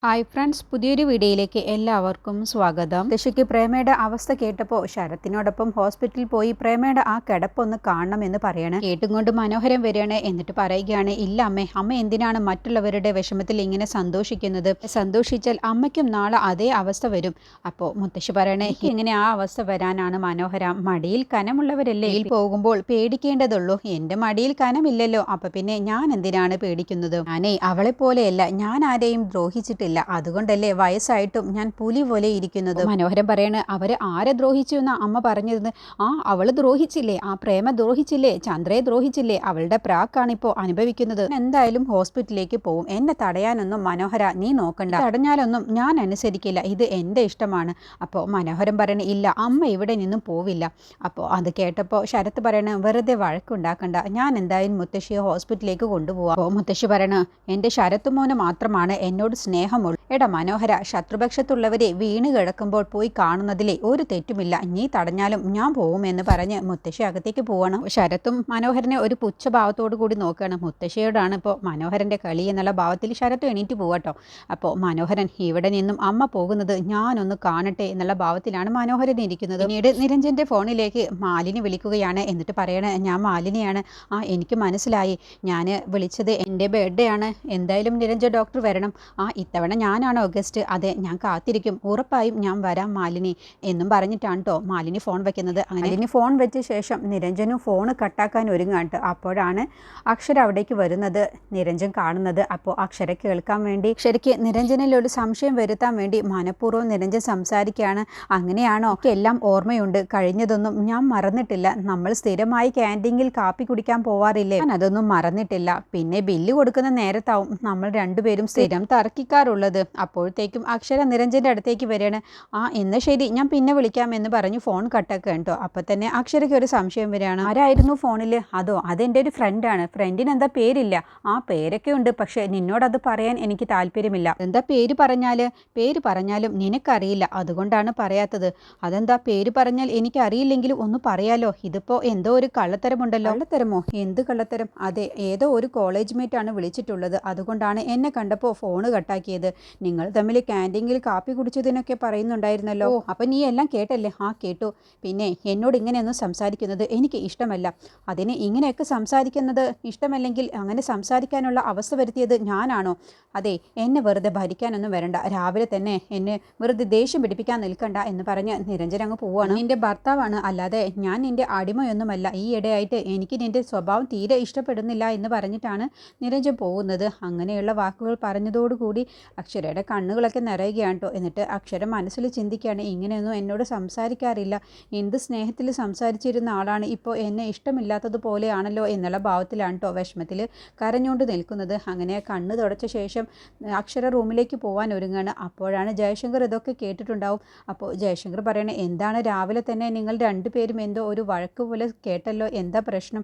Hi friends, പുതിയൊരു വീഡിയോയിലേക്ക് എല്ലാവർക്കും സ്വാഗതം. ഋഷിക്ക് പ്രേമയുടെ അവസ്ഥ കേട്ടപ്പോൾ ശരത്തിനോടൊപ്പം ഹോസ്പിറ്റലിൽ പോയി പ്രേമയുടെ ആ കിടപ്പൊന്ന് കാണണമെന്ന് പറയണേ. കേട്ടും കൊണ്ട് മനോഹരം വരികയാണ്. എന്നിട്ട് പറയുകയാണ്, ഇല്ല അമ്മ എന്തിനാണ് മറ്റുള്ളവരുടെ വിഷമത്തിൽ ഇങ്ങനെ സന്തോഷിക്കുന്നത്? സന്തോഷിച്ചാൽ അമ്മയ്ക്കും നാളെ അതേ അവസ്ഥ വരും. അപ്പോൾ മുത്തശ്ശി പറയണേ, ഇങ്ങനെ ആ അവസ്ഥ വരാനാണ് മനോഹര, മടിയിൽ കനമുള്ളവരല്ലേ പോകുമ്പോൾ പേടിക്കേണ്ടതുള്ളൂ. എൻ്റെ മടിയിൽ കനമില്ലല്ലോ, അപ്പൊ പിന്നെ ഞാൻ എന്തിനാണ് പേടിക്കുന്നത്? ഞാനേ അവളെ പോലെയല്ല, ഞാൻ ആരെയും ദ്രോഹിച്ചിട്ടില്ല, അതുകൊണ്ടല്ലേ വയസ്സായിട്ടും ഞാൻ പുലി പോലെ ഇരിക്കുന്നത്. മനോഹരം പറയണ്, അവര് ആരെ ദ്രോഹിച്ചു എന്നാ അമ്മ പറഞ്ഞിരുന്നത്? അവള് ദ്രോഹിച്ചില്ലേ, ആ പ്രേമ ദ്രോഹിച്ചില്ലേ, ചന്ദ്രയെ ദ്രോഹിച്ചില്ലേ, അവളുടെ പ്രാക്കാണിപ്പോ അനുഭവിക്കുന്നത്. എന്തായാലും ഹോസ്പിറ്റലിലേക്ക് പോവും. എന്നെ തടയാനൊന്നും മനോഹര നീ നോക്കണ്ട, തടഞ്ഞാലൊന്നും ഞാൻ അനുസരിക്കില്ല, ഇത് എൻ്റെ ഇഷ്ടമാണ്. അപ്പോൾ മനോഹരം പറയണ, ഇല്ല അമ്മ ഇവിടെ നിന്നും പോവില്ല. അപ്പോൾ അത് കേട്ടപ്പോൾ ശരത്ത് പറയണ, വെറുതെ വഴക്കുണ്ടാക്കണ്ട, ഞാൻ എന്തായാലും മുത്തശ്ശിയെ ഹോസ്പിറ്റലിലേക്ക് കൊണ്ടുപോവാം. അപ്പോൾ മുത്തശ്ശി പറയണ, എൻ്റെ ശരത്ത് മോന് മാത്രമാണ് എന്നോട് സ്നേഹമുള്ളൂ. എടാ മനോഹര, ശത്രുപക്ഷത്തുള്ളവരെ വീണ് കിടക്കുമ്പോൾ പോയി കാണുന്നതിലെ ഒരു തെറ്റുമില്ല, നീ തടഞ്ഞാലും ഞാൻ പോവുമെന്ന് പറഞ്ഞ് മുത്തശ്ശി അകത്തേക്ക് പോവാണ്. ശരത്തും മനോഹരനെ ഒരു പുച്ഛഭാവത്തോടു കൂടി നോക്കുകയാണ്. മുത്തശ്ശിയോടാണ് ഇപ്പോൾ മനോഹരൻ്റെ കളി എന്നുള്ള ഭാവത്തിൽ ശരത്തും എണീറ്റ് പോവാട്ടോ. അപ്പോൾ മനോഹരൻ, ഇവിടെ നിന്നും അമ്മ പോകുന്നത് ഞാനൊന്ന് കാണട്ടെ എന്നുള്ള ഭാവത്തിലാണ് മനോഹരൻ ഇരിക്കുന്നത്. പിന്നീട് നിരഞ്ജൻ്റെ ഫോണിലേക്ക് മാലിനി വിളിക്കുകയാണ്. എന്നിട്ട് പറയണ, ഞാൻ മാലിനിയാണ്, എനിക്ക് മനസ്സിലായി, ഞാൻ വിളിച്ചത് എൻ്റെ ബർത്ത്ഡേ ആണ്, എന്തായാലും നിരഞ്ജൻ ഡോക്ടർ വരണം. ഇത്തവണ ഞാനാണോ ഗസ്റ്റ്? അതെ, ഞാൻ കാത്തിരിക്കും, ഉറപ്പായും ഞാൻ വരാം മാലിനി എന്നും പറഞ്ഞിട്ടാണ് കേട്ടോ മാലിനി ഫോൺ വെക്കുന്നത്. അങ്ങനെ ഫോൺ വെച്ച ശേഷം നിരഞ്ജനും ഫോൺ കട്ടാക്കാൻ ഒരുങ്ങാണ്ട്. അപ്പോഴാണ് അക്ഷര അവിടേക്ക് വരുന്നത്, നിരഞ്ജൻ കാണുന്നത്. അപ്പോൾ അക്ഷര കേൾക്കാൻ വേണ്ടി, അക്ഷരയ്ക്ക് നിരഞ്ജനിൽ ഒരു സംശയം വരുത്താൻ വേണ്ടി മനഃപൂർവ്വം നിരഞ്ജൻ സംസാരിക്കുകയാണ്. അങ്ങനെയാണോ? എല്ലാം ഓർമ്മയുണ്ട്, കഴിഞ്ഞതൊന്നും ഞാൻ മറന്നിട്ടില്ല, നമ്മൾ സ്ഥിരമായി ക്യാൻറ്റീനിൽ കാപ്പി കുടിക്കാൻ പോവാറില്ലേ, ഞാൻ അതൊന്നും മറന്നിട്ടില്ല. പിന്നെ ബില്ല് കൊടുക്കുന്ന നേരത്താവും നമ്മൾ രണ്ടുപേരും സ്ഥിരം തർക്കിക്കാറുള്ളത്. അപ്പോഴത്തേക്കും അക്ഷര നിരഞ്ജൻ്റെ അടുത്തേക്ക് വരികയാണ്. എന്നാൽ ശരി, ഞാൻ പിന്നെ വിളിക്കാം എന്ന് പറഞ്ഞ് ഫോൺ കട്ടാക്കുക കേട്ടോ. അപ്പം തന്നെ അക്ഷരയ്ക്ക് ഒരു സംശയം വരികയാണ്, ആരായിരുന്നു ഫോണിൽ? അതെൻ്റെ ഒരു ഫ്രണ്ടാണ്. ഫ്രണ്ടിന് എന്താ പേരില്ല? പേരൊക്കെ ഉണ്ട്, പക്ഷേ നിന്നോടത് പറയാൻ എനിക്ക് താല്പര്യമില്ല. എന്താ പേര് പറഞ്ഞാലും നിനക്കറിയില്ല, അതുകൊണ്ടാണ് പറയാത്തത്. അതെന്താ, പേര് പറഞ്ഞാൽ എനിക്ക് അറിയില്ലെങ്കിലും ഒന്ന് പറയാലോ? ഇതിപ്പോൾ എന്തോ ഒരു കള്ളത്തരമുണ്ടല്ലോ. കള്ളത്തരമോ? എന്ത് കള്ളത്തരം? അതെ, ഏതോ ഒരു കോളേജ് മേറ്റ് ആണ് വിളിച്ചിട്ടുള്ളത്, അതുകൊണ്ടാണ് എന്നെ കണ്ടപ്പോൾ ഫോണ് കട്ടാക്കിയത്. നിങ്ങൾ തമ്മിൽ ക്യാൻറ്റീനിൽ കാപ്പി കുടിച്ചതിനൊക്കെ പറയുന്നുണ്ടായിരുന്നല്ലോ. അപ്പം നീ എല്ലാം കേട്ടല്ലേ? കേട്ടു. പിന്നെ എന്നോട് ഇങ്ങനെയൊന്നും സംസാരിക്കുന്നത് എനിക്ക് ഇഷ്ടമല്ല. അതിന് ഇങ്ങനെയൊക്കെ സംസാരിക്കുന്നത് ഇഷ്ടമല്ലെങ്കിൽ അങ്ങനെ സംസാരിക്കാനുള്ള അവസ്ഥ വരുത്തിയത് ഞാനാണോ? അതെ, എന്നെ വെറുതെ ഭരിക്കാനൊന്നും വരണ്ട, രാവിലെ തന്നെ എന്നെ വെറുതെ ദേഷ്യം പിടിപ്പിക്കാൻ നിൽക്കണ്ട എന്ന് പറഞ്ഞ് നിരഞ്ജൻ അങ്ങ് പോവാണ്. നിന്റെ ഭർത്താവാണ്, അല്ലാതെ ഞാൻ നിന്റെ അടിമയൊന്നുമല്ല. ഈ ഇടയായിട്ട് എനിക്ക് നിന്റെ സ്വഭാവം തീരെ ഇഷ്ടപ്പെടുന്നില്ല എന്ന് പറഞ്ഞിട്ടാണ് നിരഞ്ജൻ പോകുന്നത്. അങ്ങനെയുള്ള വാക്കുകൾ പറഞ്ഞതോടുകൂടി അക്ഷരയുടെ കണ്ണുകളൊക്കെ നിറയുകയാണ് കേട്ടോ. എന്നിട്ട് അക്ഷര മനസ്സിൽ ചിന്തിക്കുകയാണ്, ഇങ്ങനെയൊന്നും എന്നോട് സംസാരിക്കാറില്ല, എന്ത് സ്നേഹത്തിൽ സംസാരിച്ചിരുന്ന ആളാണ് ഇപ്പോൾ എന്നെ ഇഷ്ടമില്ലാത്തതുപോലെയാണല്ലോ എന്നുള്ള ഭാവത്തിലാണ് കേട്ടോ വിഷമത്തിൽ കരഞ്ഞുകൊണ്ട് നിൽക്കുന്നത്. അങ്ങനെ കണ്ണ് തുടച്ച ശേഷം അക്ഷര റൂമിലേക്ക് പോകാൻ ഒരുങ്ങാണ്. അപ്പോഴാണ് ജയശങ്കർ ഇതൊക്കെ കേട്ടിട്ടുണ്ടാവും. അപ്പോൾ ജയശങ്കർ പറയണേ, എന്താണ് രാവിലെ തന്നെ നിങ്ങൾ രണ്ടുപേരും എന്തോ ഒരു വഴക്ക് പോലെ കേട്ടല്ലോ, എന്താ പ്രശ്നം?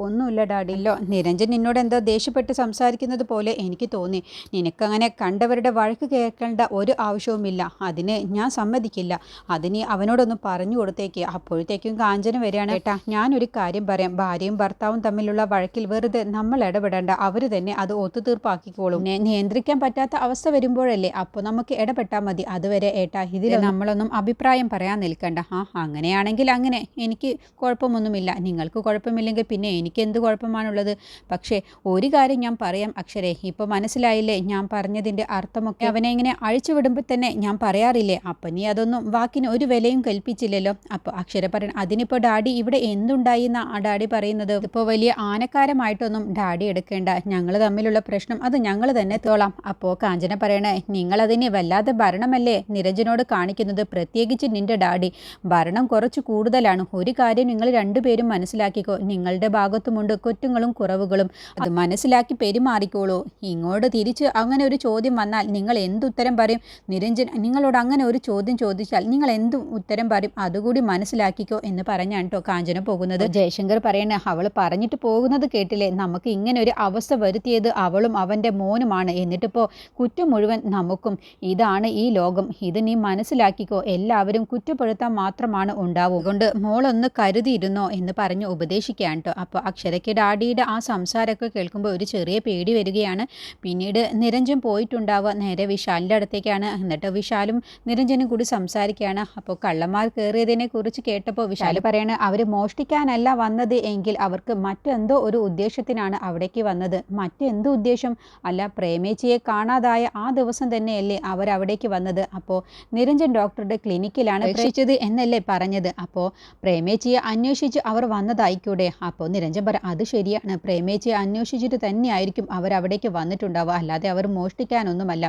ഒന്നുമില്ല ഡാഡില്ലോ, നിരഞ്ജൻ നിന്നോട് എന്തോ ദേഷ്യപ്പെട്ട് സംസാരിക്കുന്നത് പോലെ എനിക്ക് തോന്നി. നിനക്കങ്ങനെ കണ്ടവരുടെ വഴക്ക് കേൾക്കേണ്ട ഒരു ആവശ്യവുമില്ല, അതിന് ഞാൻ സമ്മതിക്കില്ല. അതിന് അവനോടൊന്ന് പറഞ്ഞു കൊടുത്തേക്ക്. അപ്പോഴത്തേക്കും കാഞ്ചന വരികയാണ്. ഏട്ടാ, ഞാനൊരു കാര്യം പറയാം, ഭാര്യയും ഭർത്താവും തമ്മിലുള്ള വഴക്കിൽ വെറുതെ നമ്മൾ ഇടപെടേണ്ട, അവർ തന്നെ അത് ഒത്തുതീർപ്പാക്കിക്കോളും. നിയന്ത്രിക്കാൻ പറ്റാത്ത അവസ്ഥ വരുമ്പോഴല്ലേ അപ്പോൾ നമുക്ക് ഇടപെട്ടാൽ മതി. അതുവരെ ഏട്ടാ ഇതിൽ നമ്മളൊന്നും അഭിപ്രായം പറയാൻ നിൽക്കണ്ട. അങ്ങനെയാണെങ്കിൽ അങ്ങനെ, എനിക്ക് കുഴപ്പമൊന്നുമില്ല. നിങ്ങൾക്ക് കുഴപ്പമില്ലെങ്കിൽ പിന്നെ എനിക്ക് എന്ത് കുഴപ്പമാണുള്ളത്? പക്ഷേ ഒരു കാര്യം ഞാൻ പറയാം അക്ഷരേ, ഇപ്പോൾ മനസ്സിലായില്ലേ ഞാൻ പറഞ്ഞതിൻ്റെ അർത്ഥമൊക്കെ? അവനെ ഇങ്ങനെ അഴിച്ചു വിടുമ്പോൾ തന്നെ ഞാൻ പറയാറില്ലേ, അപ്പം നീ അതൊന്നും വാക്കിന് ഒരു വിലയും കൽപ്പിച്ചില്ലല്ലോ. അപ്പോൾ അക്ഷര പറയണം, അതിനിപ്പോൾ ഡാഡി ഇവിടെ എന്തുണ്ടായി എന്നാ ഡാഡി പറയുന്നത്? ഇപ്പോൾ വലിയ ആനക്കാരമായിട്ടൊന്നും ഡാഡി എടുക്കേണ്ട, ഞങ്ങൾ തമ്മിലുള്ള പ്രശ്നം അത് ഞങ്ങൾ തന്നെ തോളാം. അപ്പോൾ കാഞ്ചന പറയണേ, നിങ്ങളതിന് വല്ലാതെ ഭരണമല്ലേ നിരഞ്ജനോട് കാണിക്കുന്നത്, പ്രത്യേകിച്ച് നിന്റെ ഡാഡി. ഭരണം കുറച്ച് കൂടുതലാണ്. ഒരു കാര്യം നിങ്ങൾ രണ്ടുപേരും മനസ്സിലാക്കിക്കോ, നിങ്ങളുടെ ഭാഗത്തുമുണ്ട് കുറ്റങ്ങളും കുറവുകളും, അത് മനസ്സിലാക്കി പെരുമാറിക്കോളൂ. ഇങ്ങോട്ട് തിരിച്ച് അങ്ങനെ ഒരു ചോദ്യം വന്നാൽ നിങ്ങൾ എന്തുത്തരം പറയും? നിരഞ്ജൻ നിങ്ങളോട് അങ്ങനെ ഒരു ചോദ്യം ചോദിച്ചാൽ നിങ്ങൾ എന്ത് ഉത്തരം പറയും? അതുകൂടി മനസ്സിലാക്കിക്കോ എന്ന് പറഞ്ഞാണ് കേട്ടോ കാഞ്ചന പോകുന്നത്. ജയശങ്കർ പറയണ, അവൾ പറഞ്ഞിട്ട് പോകുന്നത് കേട്ടില്ലേ, നമുക്ക് ഇങ്ങനെ ഒരു അവസ്ഥ വരുത്തിയത് അവളും അവൻ്റെ മോനുമാണ്, എന്നിട്ടിപ്പോൾ കുറ്റം മുഴുവൻ നമുക്കും. ഇതാണ് ഈ ലോകം, ഇത് നീ മനസ്സിലാക്കിക്കോ, എല്ലാവരും കുറ്റപ്പെടുത്താൻ മാത്രമാണ് ഉണ്ടാവും, അതുകൊണ്ട് മോളൊന്ന് കരുതിയിരുന്നോ എന്ന് പറഞ്ഞ് ഉപദേശിക്കുകയാണ് കേട്ടോ. അപ്പോൾ അക്ഷരയ്ക്ക് ഡാഡിയുടെ ആ സംസാരമൊക്കെ കേൾക്കുമ്പോൾ ഒരു ചെറിയ പേടി വരികയാണ്. പിന്നീട് നിരഞ്ജൻ പോയിട്ടുണ്ടാകും. പോകുന്നുണ്ടാവുക നേരെ വിശാലിൻ്റെ അടുത്തേക്കാണ്. എന്നിട്ട് വിശാലും നിരഞ്ജനും കൂടി സംസാരിക്കുകയാണ്. അപ്പോൾ കള്ളന്മാർ കയറിയതിനെ കുറിച്ച് കേട്ടപ്പോൾ വിശാൽ പറയാണ്, അവർ മോഷ്ടിക്കാനല്ല വന്നത് എങ്കിൽ അവർക്ക് മറ്റെന്തോ ഒരു ഉദ്ദേശത്തിനാണ് അവിടേക്ക് വന്നത്. മറ്റെന്ത് ഉദ്ദേശം? അല്ല, പ്രേമേച്ചിയെ കാണാതായ ആ ദിവസം തന്നെയല്ലേ അവരവിടേക്ക് വന്നത്? അപ്പോൾ നിരഞ്ജൻ ഡോക്ടറുടെ ക്ലിനിക്കിലാണ് പ്രേക്ഷിച്ചത് എന്നല്ലേ പറഞ്ഞത്? അപ്പോൾ പ്രേമേച്ചിയെ അന്വേഷിച്ച് അവർ വന്നതായിക്കൂടെ? അപ്പോൾ നിരഞ്ജൻ പറ, അത് ശരിയാണ്, പ്രേമേച്ചിയെ അന്വേഷിച്ചിട്ട് തന്നെയായിരിക്കും അവരവിടേക്ക് വന്നിട്ടുണ്ടാവുക, അല്ലാതെ അവർ മോഷ്ടിക്കാനൊന്നുമല്ല.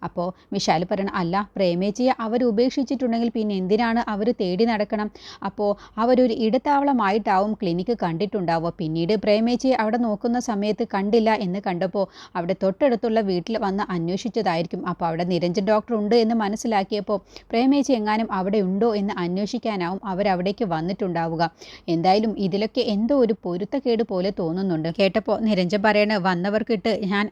അപ്പോൾ വിശാൽ പറയണം, അല്ല, പ്രേമേച്ചിയെ അവർ ഉപേക്ഷിച്ചിട്ടുണ്ടെങ്കിൽ പിന്നെ എന്തിനാണ് അവർ തേടി നടക്കണം? അപ്പോൾ അവരൊരു ഇടത്താവളമായിട്ടാവും ക്ലിനിക്ക് കണ്ടിട്ടുണ്ടാവുക. പിന്നീട് പ്രേമേച്ചിയെ അവിടെ നോക്കുന്ന സമയത്ത് കണ്ടില്ല എന്ന് കണ്ടപ്പോൾ അവിടെ തൊട്ടടുത്തുള്ള വീട്ടിൽ വന്ന് അന്വേഷിച്ചതായിരിക്കും. അപ്പോൾ അവിടെ നിരഞ്ജൻ ഡോക്ടർ ഉണ്ട് എന്ന് മനസ്സിലാക്കിയപ്പോൾ പ്രേമേച്ചി എങ്ങാനും അവിടെ ഉണ്ടോ എന്ന് അന്വേഷിക്കാനാവും അവരവിടേക്ക് വന്നിട്ടുണ്ടാവുക. എന്തായാലും ഇതിലൊക്കെ എന്തോ ഒരു പൊരുത്തക്കേട് പോലെ തോന്നുന്നുണ്ട്. കേട്ടപ്പോൾ നിരഞ്ജൻ പറയണ, വന്നവർക്കിട്ട് ഞാൻ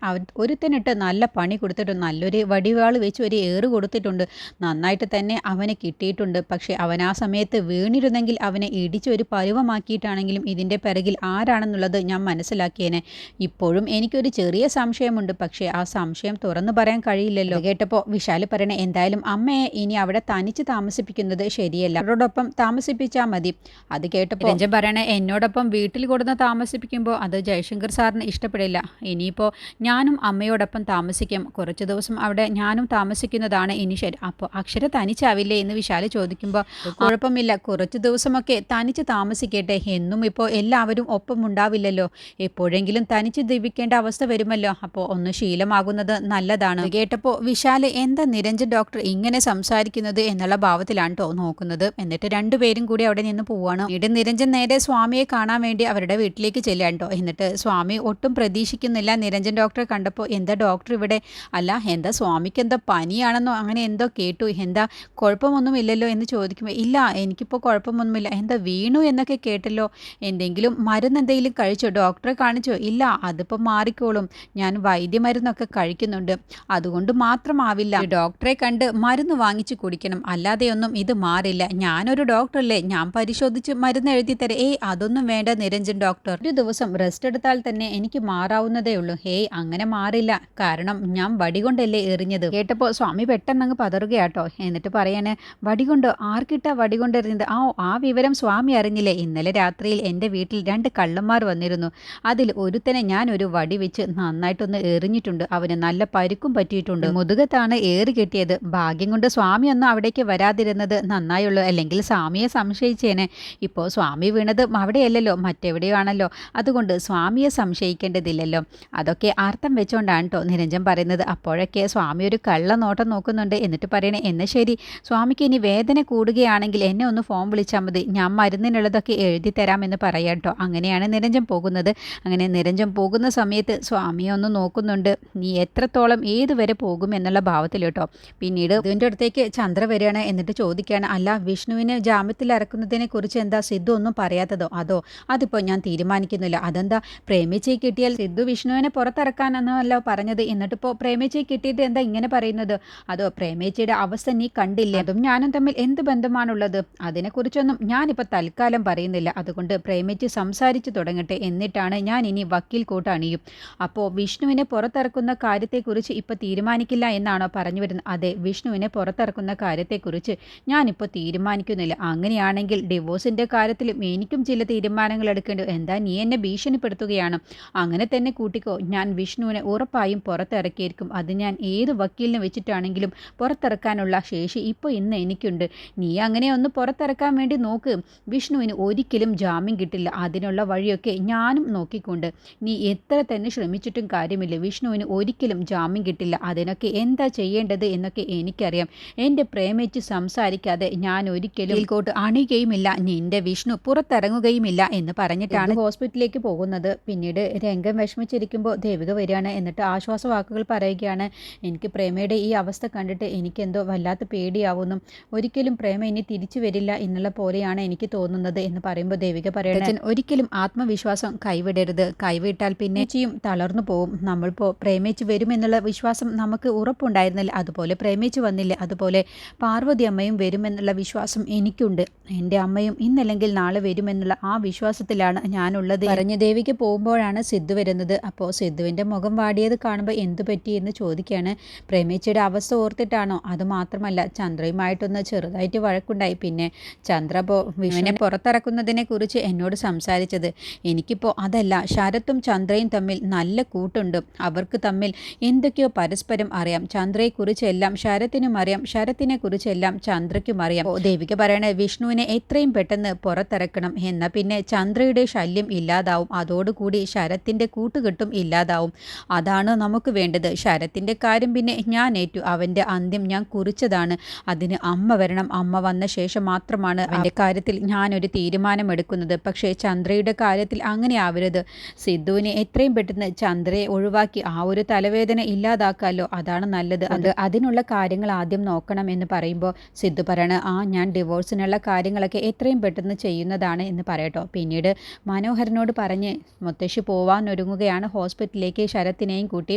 ഒരുത്തനിട്ട് നല്ല പണി കൊടുത്തിട്ടുണ്ട്, നല്ലൊരു വടിവാൾ വെച്ച് ഒരു ഏറ് കൊടുത്തിട്ടുണ്ട്, നന്നായിട്ട് തന്നെ അവനെ കിട്ടിയിട്ടുണ്ട്. പക്ഷേ അവൻ ആ സമയത്ത് വീണിരുന്നെങ്കിൽ അവനെ ഇടിച്ചൊരു പരുവമാക്കിയിട്ടാണെങ്കിലും ഇതിൻ്റെ പിറകിൽ ആരാണെന്നുള്ളത് ഞാൻ മനസ്സിലാക്കിയേനെ. ഇപ്പോഴും എനിക്കൊരു ചെറിയ സംശയമുണ്ട്, പക്ഷേ ആ സംശയം തുറന്നു പറയാൻ കഴിയില്ലല്ലോ. കേട്ടപ്പോൾ വിശാൽ പറയണേ, എന്തായാലും അമ്മയെ ഇനി അവിടെ തനിച്ച് താമസിപ്പിക്കുന്നത് ശരിയല്ല, അവരോടൊപ്പം താമസിപ്പിച്ചാൽ മതി. അത് കേട്ടപ്പോൾ രഞ്ജൻ പറയണേ, എന്നോടൊപ്പം വീട്ടിൽ കൊടുന്ന് താമസിപ്പിക്കുമ്പോൾ അത് ജയശങ്കർ സാറിന് ഇഷ്ടപ്പെടില്ല. ഇനിയിപ്പോൾ ഞാനും അമ്മയോടൊപ്പം താമസിക്കും, കുറച്ച് ദിവസം അവിടെ ഞാനും താമസിക്കുന്നതാണ് ഇനി ശരി. അപ്പോൾ അക്ഷര തനിച്ചാവില്ലേ എന്ന് വിശാൽ ചോദിക്കുമ്പോൾ, കുഴപ്പമില്ല, കുറച്ച് ദിവസമൊക്കെ തനിച്ച് താമസിക്കട്ടെ, എന്നും ഇപ്പോൾ എല്ലാവരും ഒപ്പം ഉണ്ടാവില്ലല്ലോ, എപ്പോഴെങ്കിലും തനിച്ച് ജീവിക്കേണ്ട അവസ്ഥ വരുമല്ലോ, അപ്പോൾ ഒന്ന് ശീലമാകുന്നത് നല്ലതാണ്. കേട്ടപ്പോൾ വിശാൽ എന്താ നിരഞ്ജൻ ഡോക്ടർ ഇങ്ങനെ സംസാരിക്കുന്നത് എന്നുള്ള ഭാവത്തിലാണ് കേട്ടോ നോക്കുന്നത്. എന്നിട്ട് രണ്ടുപേരും കൂടി അവിടെ നിന്ന് പോവാണ്. ഇവിടെ നിരഞ്ജൻ നേരെ സ്വാമിയെ കാണാൻ വേണ്ടി അവരുടെ വീട്ടിലേക്ക് ചെല്ലാൻ കേട്ടോ. എന്നിട്ട് സ്വാമി ഒട്ടും പ്രതീക്ഷിക്കുന്നില്ല നിരഞ്ജൻ ഡോക്ടറെ കണ്ടപ്പോൾ, എന്താ ഡോക്ടർ ഇവിടെ? അല്ല, എന്താ സ്വാമിക്ക് എന്താ പനിയാണെന്നോ അങ്ങനെ എന്തോ കേട്ടു, എന്താ കുഴപ്പമൊന്നുമില്ലല്ലോ എന്ന് ചോദിക്കുമ്പോൾ, ഇല്ല, എനിക്കിപ്പോൾ കുഴപ്പമൊന്നുമില്ല. എന്താ വീണു എന്നൊക്കെ കേട്ടല്ലോ, എന്തെങ്കിലും മരുന്ന് എന്തെങ്കിലും കഴിച്ചോ? ഡോക്ടറെ കാണിച്ചോ? ഇല്ല, അതിപ്പോൾ മാറിക്കോളും, ഞാൻ വൈദ്യമരുന്നൊക്കെ കഴിക്കുന്നുണ്ട്, അതുകൊണ്ട് മാത്രമാവില്ല, ഡോക്ടറെ കണ്ട് മരുന്ന് വാങ്ങിച്ച് കുടിക്കണം, അല്ലാതെയൊന്നും ഇത് മാറില്ല. ഞാനൊരു ഡോക്ടറല്ലേ, ഞാൻ പരിശോധിച്ച് മരുന്ന് എഴുതി തരാം. അതൊന്നും വേണ്ട നിരഞ്ജൻ ഡോക്ടർ, ഒരു ദിവസം റെസ്റ്റ് എടുത്താൽ തന്നെ എനിക്ക് മാറാവുന്നതേ ഉള്ളൂ. അങ്ങനെ മാറില്ല, കാരണം ഞാൻ വടികൊണ്ടല്ലേ എറിഞ്ഞത്. കേട്ടപ്പോൾ സ്വാമി പെട്ടെന്നങ്ങ് പതറുകയാട്ടോ. എന്നിട്ട് പറയാണ്, വടികൊണ്ട് ആർക്കിട്ടാ വടികൊണ്ട് എറിഞ്ഞത്? ആ വിവരം സ്വാമി അറിഞ്ഞില്ലേ? ഇന്നലെ രാത്രിയിൽ എൻ്റെ വീട്ടിൽ 2 കള്ളന്മാർ വന്നിരുന്നു, അതിൽ ഒരുത്തനെ ഞാൻ ഒരു വടി വെച്ച് നന്നായിട്ടൊന്ന് എറിഞ്ഞിട്ടുണ്ട്, അവന് നല്ല പരിക്കും പറ്റിയിട്ടുണ്ട്, മുതുകത്താണ് ഏറ് കിട്ടിയത്. ഭാഗ്യം കൊണ്ട് സ്വാമി ഒന്നും അവിടേക്ക് വരാതിരുന്നത് നന്നായുള്ളൂ, അല്ലെങ്കിൽ സ്വാമിയെ സംശയിച്ചേനെ. ഇപ്പോൾ സ്വാമി വീണത് അവിടെയല്ലല്ലോ, മറ്റെവിടെയോ ആണല്ലോ, അതുകൊണ്ട് സ്വാമിയെ സംശയിക്കേണ്ടതില്ലല്ലോ. അതൊക്കെ അർത്ഥം വെച്ചുകൊണ്ടാണ് കേട്ടോ നിരഞ്ജൻ പറയുന്നത്. അപ്പോഴൊക്കെ സ്വാമി ഒരു കള്ള നോട്ടം നോക്കുന്നുണ്ട്. എന്നിട്ട് പറയണേ, എന്നാൽ ശരി, സ്വാമിക്ക് ഇനി വേദന കൂടുകയാണെങ്കിൽ എന്നെ ഒന്ന് ഫോൺ വിളിച്ചാൽ മതി, ഞാൻ മരുന്നിനുള്ളതൊക്കെ എഴുതി തരാമെന്ന് പറയാം കേട്ടോ. അങ്ങനെയാണ് നിരഞ്ജൻ പോകുന്നത്. അങ്ങനെ നിരഞ്ജൻ പോകുന്ന സമയത്ത് സ്വാമിയെ ഒന്ന് നോക്കുന്നുണ്ട്, നീ എത്രത്തോളം ഏതുവരെ പോകും എന്നുള്ള ഭാവത്തിൽ കേട്ടോ. പിന്നീട് ഇതിൻ്റെ അടുത്തേക്ക് ചന്ദ്ര വരികയാണ്. എന്നിട്ട് ചോദിക്കുകയാണ്, അല്ല, വിഷ്ണുവിനെ ജാമ്യത്തിൽ ഇറക്കുന്നതിനെ കുറിച്ച് എന്താ സിദ്ധു ഒന്നും പറയാത്തതോ? അതോ അതിപ്പോൾ ഞാൻ തീരുമാനിക്കുന്നില്ല. അതെന്താ, പ്രേമിച്ചയെ കിട്ടിയാൽ സിദ്ധു വിഷ്ണുവിനെ പുറത്തിറക്കാനെന്നല്ലോ പറഞ്ഞത്, എന്നിട്ടിപ്പോൾ പ്രേമിച്ചയെ കിട്ടിയിട്ട് എന്താ ഇങ്ങനെ പറയുന്നത്? അതോ പ്രേമേച്ചിയുടെ അവസ്ഥ നീ കണ്ടില്ലേ? അതും ഞാനും തമ്മിൽ എന്ത് ബന്ധമാണുള്ളത്? അതിനെക്കുറിച്ചൊന്നും ഞാനിപ്പോൾ തൽക്കാലം പറയുന്നില്ല, അതുകൊണ്ട് പ്രേമേച്ചി സംസാരിച്ചു തുടങ്ങട്ടെ, എന്നിട്ടാണ് ഞാൻ ഇനി വക്കീൽ കോട്ട് അണിയും. അപ്പോൾ വിഷ്ണുവിനെ പുറത്തിറക്കുന്ന കാര്യത്തെക്കുറിച്ച് ഇപ്പോൾ തീരുമാനിക്കില്ല എന്നാണോ പറഞ്ഞു വരുന്നത്? അതെ, വിഷ്ണുവിനെ പുറത്തിറക്കുന്ന കാര്യത്തെക്കുറിച്ച് ഞാനിപ്പോൾ തീരുമാനിക്കുന്നില്ല. അങ്ങനെയാണെങ്കിൽ ഡിവോഴ്സിൻ്റെ കാര്യത്തിലും എനിക്കും ചില തീരുമാനങ്ങൾ എടുക്കേണ്ടി. എന്താ, നീ എന്നെ ഭീഷണിപ്പെടുത്തുകയാണ്? അങ്ങനെ തന്നെ കൂട്ടിക്കോ, ഞാൻ വിഷ്ണുവിനെ ഉറപ്പായും പുറത്തിറക്കിയിരിക്കും. അത് ഞാൻ ഏത് വക്കീലിനെ വെച്ചിട്ടാണെങ്കിലും പുറത്തിറക്കാനുള്ള ശേഷി ഇപ്പോൾ ഇന്ന് എനിക്കുണ്ട്. നീ അങ്ങനെ ഒന്ന് പുറത്തിറക്കാൻ വേണ്ടി നോക്ക്, വിഷ്ണുവിന് ഒരിക്കലും ജാമ്യം കിട്ടില്ല. അതിനുള്ള വഴിയൊക്കെ ഞാനും നോക്കിക്കൊണ്ട്. നീ എത്ര തന്നെ ശ്രമിച്ചിട്ടും കാര്യമില്ല, വിഷ്ണുവിന് ഒരിക്കലും ജാമ്യം കിട്ടില്ല. അതിനൊക്കെ എന്താ ചെയ്യേണ്ടത് എന്നൊക്കെ എനിക്കറിയാം. എൻ്റെ പ്രേമിച്ച് സംസാരിക്കാതെ ഞാൻ ഒരിക്കലും കോട്ട് അണിയുകയുമില്ല, നിന്റെ വിഷ്ണു പുറത്തിറങ്ങുകയുമില്ല എന്ന് പറഞ്ഞിട്ടാണ് ഹോസ്പിറ്റലിലേക്ക് പോകുന്നത്. പിന്നീട് രംഗം വിഷമിച്ചിരിക്കുമ്പോൾ ദേവിക വരികയാണ്. എന്നിട്ട് ആശ്വാസവാക്കുകൾ പറയുകയാണ്, എനിക്ക് പ്രേമയുടെ ഈ അവസ്ഥ കണ്ടിട്ട് എനിക്കെന്തോ വല്ലാത്ത പേടിയാവുന്നു, ഒരിക്കലും പ്രേമ ഇനി തിരിച്ചു വരില്ല എന്നുള്ള പോലെയാണ് എനിക്ക് തോന്നുന്നത് എന്ന് പറയുമ്പോൾ ദേവിക പറയണ, ഒരിക്കലും ആത്മവിശ്വാസം കൈവിടരുത്, കൈവിട്ടാൽ പിന്നെ തളർന്നു പോവും. നമ്മളിപ്പോൾ പ്രേമിച്ച് വരുമെന്നുള്ള വിശ്വാസം നമുക്ക് ഉറപ്പുണ്ടായിരുന്നില്ല, അതുപോലെ പ്രേമിച്ച് വന്നില്ല. അതുപോലെ പാർവതി അമ്മയും വരുമെന്നുള്ള വിശ്വാസം എനിക്കുണ്ട്, എൻ്റെ അമ്മയും ഇന്നല്ലെങ്കിൽ നാളെ വരുമെന്നുള്ള ആ വിശ്വാസത്തിലാണ് ഞാനുള്ളത് പറഞ്ഞ് ദേവിക്ക് പോകുമ്പോഴാണ് സിദ്ധു വരുന്നത്. അപ്പോൾ സിദ്ധുവിൻ്റെ മുഖം വാടിയത് കാണുമ്പോൾ എന്തു പറ്റി എന്ന് ചോദിക്കുകയാണ്. പ്രേമേച്ചിയുടെ അവസ്ഥ ഓർത്തിട്ടാണോ? അതുമാത്രമല്ല ചന്ദ്രയുമായിട്ടൊന്ന് ചെറുതായിട്ട് വഴക്കുണ്ടായി. പിന്നെ ചന്ദ്ര വിഷ്ണുവിനെ പുറത്തിറക്കുന്നതിനെ കുറിച്ച് എന്നോട് സംസാരിച്ചത്. എനിക്കിപ്പോൾ അതല്ല, ശരത്തും ചന്ദ്രയും തമ്മിൽ നല്ല കൂട്ടുണ്ട്. അവർക്ക് തമ്മിൽ എന്തൊക്കെയോ പരസ്പരം അറിയാം. ചന്ദ്രയെക്കുറിച്ചെല്ലാം ശരത്തിനും അറിയാം, ശരത്തിനെ കുറിച്ചെല്ലാം ചന്ദ്രയ്ക്കും അറിയാം. ദേവിക പറയണേ, വിഷ്ണുവിനെ എത്രയും പെട്ടെന്ന് പുറത്തിറക്കണം. എന്നാൽ പിന്നെ ചന്ദ്രയുടെ ശല്യം ഇല്ലാതാവും. അതോടുകൂടി ശരത്തിൻ്റെ കൂട്ടുകെട്ടും ഇല്ലാതാവും. അതാണ് നമുക്ക് വേണ്ടത്. ശരത്തിൻ്റെ കാര്യം പിന്നെ ഞാൻ ഏറ്റു. അവൻ്റെ അന്ത്യം ഞാൻ കുറിച്ചതാണ്. അതിന് അമ്മ വരണം. അമ്മ വന്ന ശേഷം മാത്രമാണ് അവൻ്റെ കാര്യത്തിൽ ഞാനൊരു തീരുമാനമെടുക്കുന്നത്. പക്ഷേ ചന്ദ്രയുടെ കാര്യത്തിൽ അങ്ങനെ ആവരുത്. സിദ്ധുവിനെ എത്രയും പെട്ടെന്ന് ചന്ദ്രയെ ഒഴിവാക്കി ആ ഒരു തലവേദന ഇല്ലാതാക്കാമല്ലോ. അതാണ് നല്ലത്. അതിനുള്ള കാര്യങ്ങൾ ആദ്യം നോക്കണം എന്ന് പറയുമ്പോൾ സിദ്ധു പറയണ, ഞാൻ ഡിവോഴ്സിനുള്ള കാര്യങ്ങളൊക്കെ എത്രയും പെട്ടെന്ന് ചെയ്യുന്നതാണ് എന്ന് പറയട്ടോ. പിന്നീട് മനോഹരനോട് പറഞ്ഞ് മുത്തശ്ശി പോവാനൊരുങ്ങുകയാണ് ഹോസ്പിറ്റലിലേക്ക് ശരത്തിനെയും കൂട്ടി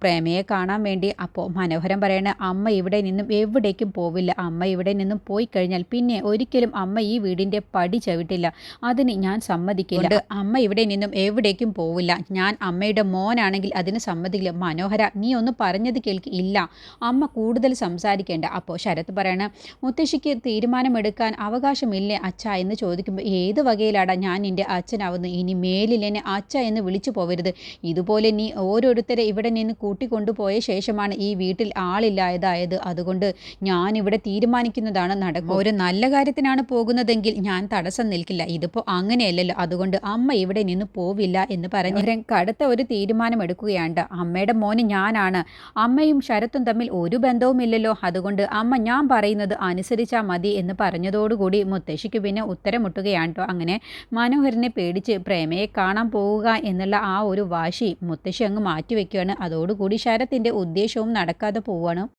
പ്രേമയെ കാണാൻ വേണ്ടി. അപ്പോൾ മനോഹരൻ പറയണ, അമ്മ ഇവിടെ നിന്നും എവിടേക്കും പോവില്ല. അമ്മ ഇവിടെ നിന്നും പോയി കഴിഞ്ഞാൽ പിന്നെ ഒരിക്കലും അമ്മ ഈ വീടിൻ്റെ പടി ചവിട്ടില്ല. അതിന് ഞാൻ സമ്മതിക്കില്ല. അമ്മ ഇവിടെ നിന്നും എവിടേക്കും പോവില്ല. ഞാൻ അമ്മയുടെ മോനാണെങ്കിൽ അതിന് സമ്മതിക്കില്ല. മനോഹര, നീ ഒന്ന് പറഞ്ഞത് കേൾക്ക്. ഇല്ല, അമ്മ കൂടുതൽ സംസാരിക്കേണ്ട. അപ്പോൾ ശരത്ത് പറയണ, മുത്തശ്ശിക്ക് തീരുമാനമെടുക്കാൻ അവകാശമില്ലേ അച്ഛ എന്ന് ചോദിക്കുമ്പോൾ, ഏത് വകയിലാടാ ഞാൻ നിൻ്റെ അച്ഛനാവുന്നത്? ഇനി മേലിൽ എന്നെ അച്ഛ എന്ന് വിളിച്ചു പോവരുത്. ഇതുപോലെ നീ ഓരോരുത്തരെ ഇവിടെ നിന്ന് കൂട്ടിക്കൊണ്ടുപോയ ശേഷമാണ് ഈ വീട്ടിൽ ആളില്ലാതായത്. അതുകൊണ്ട് ഞാനിവിടെ തീരുമാനിക്കുന്നതാണ് നടക്കുക. ഒരു നല്ല കാര്യത്തിനാണ് പോകുന്നതെങ്കിൽ ഞാൻ തടസ്സം നിൽക്കില്ല. ഇതിപ്പോൾ അങ്ങനെയല്ലല്ലോ. അതുകൊണ്ട് അമ്മ ഇവിടെ നിന്ന് പോവില്ല എന്ന് പറഞ്ഞ് കടുത്ത ഒരു തീരുമാനമെടുക്കുകയാണ്. അമ്മയുടെ മോന് ഞാനാണ്. അമ്മയും ശരത്തും തമ്മിൽ ഒരു ബന്ധവുമില്ലല്ലോ. അതുകൊണ്ട് അമ്മ ഞാൻ പറയുന്നത് അനുസരിച്ചാൽ മതി എന്ന് പറഞ്ഞതോടുകൂടി മുത്തശ്ശിക്ക് പിന്നെ ഉത്തരം മുട്ടുകയാണ് കേട്ടോ. അങ്ങനെ മനോഹരനെ പേടിച്ച് പ്രേമയെ കാണാൻ പോവുക എന്നുള്ള ആ ഒരു വാശി മുത്തശ്ശി അങ്ങ് മാറ്റിവെക്കുകയാണ്. അതോടുകൂടി ശരത്തിൻ്റെ ഉദ്ദേശവും നടക്കാതെ പോവുകയാണ്.